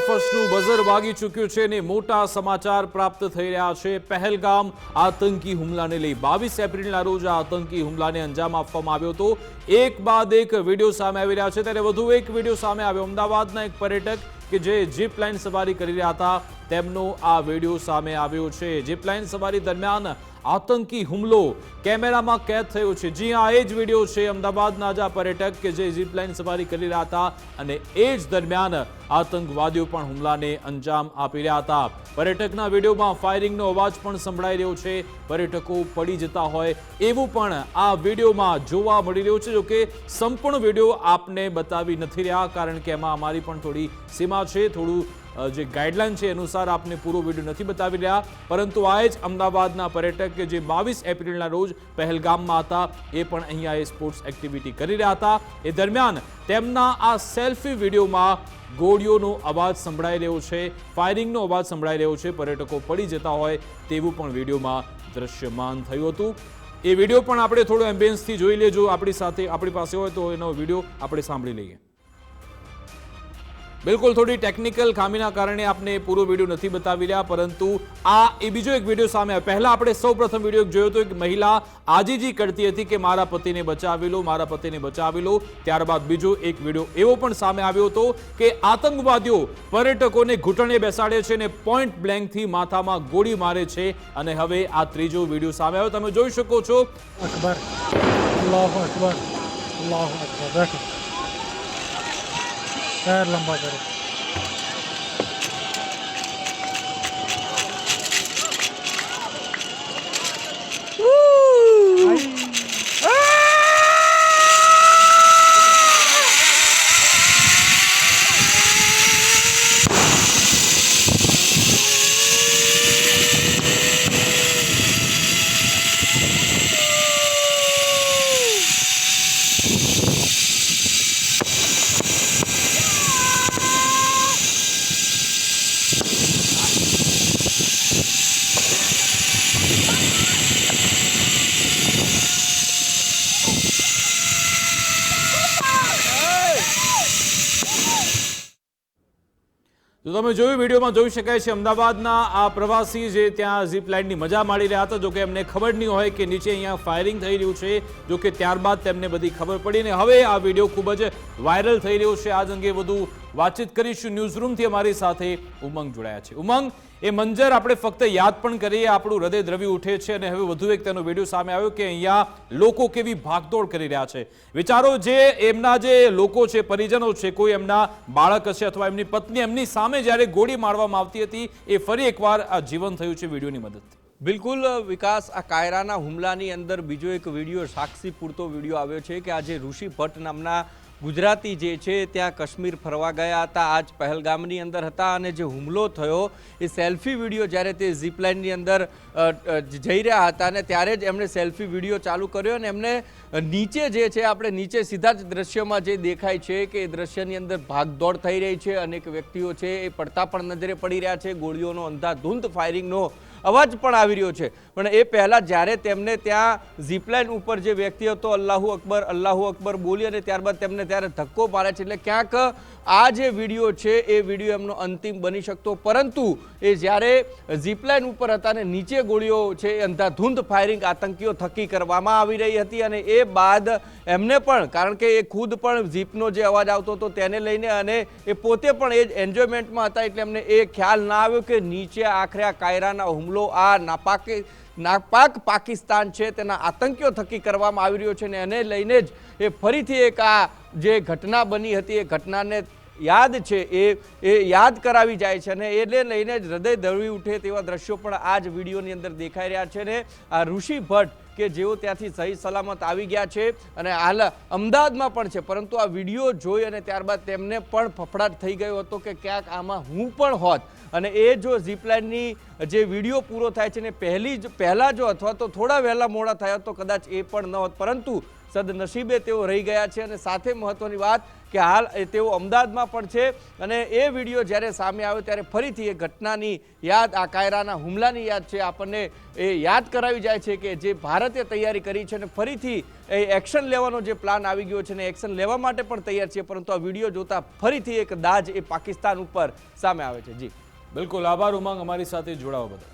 ફર્સ્ટનું buzzer વાગી ચૂક્યું છે અને મોટા સમાચાર પ્રાપ્ત થઈ રહ્યા છે। પહેલગામ આતંકી હુમલાને લઈ 22 એપ્રિલના રોજ આ આતંકી હુમલાને અંજામ આપવામાં આવ્યો હતો। એક બાદ એક વિડીયો સામે આવી રહ્યા છે ત્યારે વધુ એક વિડીયો સામે આવ્યો। અમદાવાદના એક પર્યટક કે જે જીપ લાઇન સવારી કરી રહ્યા હતા તેમનો આ વિડીયો સામે આવ્યો છે। જીપ લાઇન સવારી દરમિયાન આતંકી હુમલો કેમેરામાં કેદ થયો છે। જી હા, એ જ વિડીયો છે અમદાવાદના જ પર્યટક કે જે જીપ લાઇન સવારી કરી રહ્યા હતા અને એ જ દરમિયાન આતંકવાદીઓ પણ હુમલાને અંજામ આપી રહ્યા હતા। પર્યટકના વિડીયોમાં ફાયરિંગનો અવાજ પણ સંભળાઈ રહ્યો છે। પર્યટકો પડી જતા હોય એવું પણ આ વિડીયોમાં જોવા મળી રહ્યું છે। જોકે સંપૂર્ણ વિડીયો આપને બતાવી નથી રહ્યા કારણ કે એમાં અમારી પણ થોડી સીમા છે, થોડું જે ગાઈડલાઈન છે અનુસાર આપને પૂરો વિડીયો નથી બતાવી રહ્યા। પરંતુ આ જ અમદાવાદના પર્યટક કે જે 22 એપ્રિલના રોજ પહેલગામમાં હતા એ પણ અહીંયા એ સ્પોર્ટ્સ એક્ટિવિટી કરી રહ્યા હતા। એ દરમિયાન તેમના આ સેલ્ફી વિડીયોમાં ગોળીઓનો અવાજ સંભળાઈ રહ્યો છે, ફાયરિંગનો અવાજ સંભળાઈ રહ્યો છે। પર્યટકો પડી જતા હોય તેવું પણ વિડીયોમાં દ્રશ્યમાન થયું હતું। એ વિડીયો પણ આપણે થોડો એમ્બિયન્સથી જોઈ લેજો, આપણી પાસે હોય તો એનો વિડીયો આપણે સાંભળી લઈએ। બિલકુલ થોડી ટેકનિકલ ખામીના કારણે આપને પૂરો વિડીયો નથી બતાવી રહ્યા, પરંતુ આ એ બીજો એક વિડીયો સામે આવ્યો। પહેલા આપણે સૌપ્રથમ વિડીયો જોયો હતો, એક મહિલા આજીજી કરતી હતી કે મારા પતિને બચાવી લો, મારા પતિને બચાવી લો। ત્યારબાદ બીજો એક વિડીયો એવો પણ સામે આવ્યો હતો કે આતંકવાદીઓ પર્યટકોને ઘૂંટણે બેસાડે છે અને પોઈન્ટ બ્લેન્કથી માથામાં ગોળી મારે છે। અને હવે આ ત્રીજો વિડીયો સામે આવ્યો, તમે જોઈ શકો છો। અકબર, અલ્લાહુ અકબર, અલ્લાહુ અકબર। બેઠો, पैर लंबा करो। તો તમે જોયું, વિડીયોમાં જોઈ શકાય છે અમદાવાદના આ પ્રવાસી જે ત્યાં ઝીપ લાઇનની મજા માણી રહ્યા હતા। જોકે એમને ખબર નહીં હોય કે નીચે અહીંયા ફાયરિંગ થઈ રહ્યું છે। જોકે ત્યારબાદ તેમને બધી ખબર પડી ને હવે આ વિડીયો ખૂબ જ વાયરલ થઈ રહ્યો છે। આજ અંગે વધુ વાતચીત કરીશું। ન્યૂઝ રૂમથી અમારી સાથે ઉમંગ જોડાયા છે। ઉમંગ, એ મંજર આપણે ફક્ત યાદ પણ કરીએ, આપણું હૃદય દ્રવી ઉઠે છે અને હવે વધુ એક તેનો વિડીયો સામે આવ્યો કે અહીંયા લોકો કેવી ભાગદોડ કરી રહ્યા છે। વિચારો, જે એમના જે લોકો છે, પરિજનો છે, કોઈ એમના બાળક હશે અથવા એમની પત્ની, એમની સામે જ્યારે ગોળી મારવામાં આવતી હતી એ ફરી એકવાર આ જીવન થયું છે વિડીયોની મદદથી। બિલકુલ વિકાસ, આ કાયરાના હુમલાની અંદર બીજો એક વિડીયો, સાક્ષી પૂરતો વિડીયો આવ્યો છે કે આજે ઋષિ ભટ્ટ નામના ગુજરાતી જે છે ત્યાં કાશ્મીર ફરવા ગયા હતા, આજ પહેલગામની અંદર હતા અને જે હુમલો થયો એ સેલ્ફી વિડીયો જ્યારે તે ઝીપલાઇનની અંદર જઈ રહ્યા હતા અને ત્યારે જ એમણે સેલ્ફી વિડીયો ચાલુ કર્યો અને એમને નીચે જે છે, આપણે નીચે સીધા જ દ્રશ્યમાં જે દેખાય છે કે એ દ્રશ્યની અંદર ભાગદોડ થઈ રહી છે। અનેક વ્યક્તિઓ છે એ પડતા પણ નજરે પડી રહ્યા છે, ગોળીઓનો અંધાધૂંધ ફાયરિંગનો અવાજ પણ આવી રહ્યો છે। પણ એ પહેલાં જ્યારે તેમને ત્યાં ઝીપલાઇન ઉપર જે વ્યક્તિ હતો અલ્લાહુ અકબર બોલી અને ત્યારબાદ તેમને ત્યારે ધક્કો મારે છે। એટલે ક્યાંક આ જે વિડીયો છે એ વિડીયો એમનો અંતિમ બની શકતો, પરંતુ એ જ્યારે ઝીપલાઇન ઉપર હતા અને નીચે ગોળીઓ છે એ અંધાધૂંધ ફાયરિંગ આતંકીઓ થકી કરવામાં આવી રહી હતી અને એ બાદ એમને પણ, કારણ કે એ ખુદ પણ જીપનો જે અવાજ આવતો હતો તેને લઈને અને એ પોતે પણ એ જ એન્જોયમેન્ટમાં હતા, એટલે એમને એ ખ્યાલ ના આવ્યો કે નીચે આખરે આ કાયરાના હુમલો આ નાપાક પાકિસ્તાન છે તેના આતંકીઓ થકી કરવામાં આવી રહ્યો છે અને એને લઈને જ એ ફરીથી એક આ જે ઘટના બની હતી એ ઘટનાને યાદ છે એ યાદ કરાવી જાય છે અને એને લઈને જ હૃદય દ્રવી ઉઠે તેવા દ્રશ્યો પણ આ જ વિડીયોની અંદર દેખાઈ રહ્યા છે। ને આ ઋષિ ભટ્ટ કે જેઓ ત્યાંથી સહી સલામત આવી ગયા છે અને હાલ અમદાવાદમાં પણ છે, પરંતુ આ વિડીયો જોઈ અને ત્યારબાદ તેમને પણ ફફડાટ થઈ ગયો હતો કે ક્યાંક આમાં હું પણ હોત અને એ જો ઝીપલાઇનની જે વિડીયો પૂરો થાય છે ને પહેલાં જો અથવા તો થોડા વહેલા મોડા થયા તો કદાચ એ પણ ન હોત, પરંતુ સદનસીબે તેઓ રહી ગયા છે। અને સાથે મહત્વની વાત કે હાલ તેઓ અમદાવાદમાં પણ છે અને એ વિડીયો જ્યારે સામે આવ્યો ત્યારે ફરીથી એ ઘટનાની યાદ, આ કાયરાના હુમલાની યાદ છે આપણને એ યાદ કરાવી જાય છે કે જે ભારતે તૈયારી કરી છે અને ફરીથી એ એક્શન લેવાનો જે પ્લાન આવી ગયો છે ને એક્શન લેવા માટે પણ તૈયાર છે, પરંતુ આ વિડીયો જોતા ફરીથી એક દાજ એ પાકિસ્તાન ઉપર સામે આવે છે. જી બિલકુલ, આભાર ઉમંગ અમારી સાથે જોડાવા બદલ.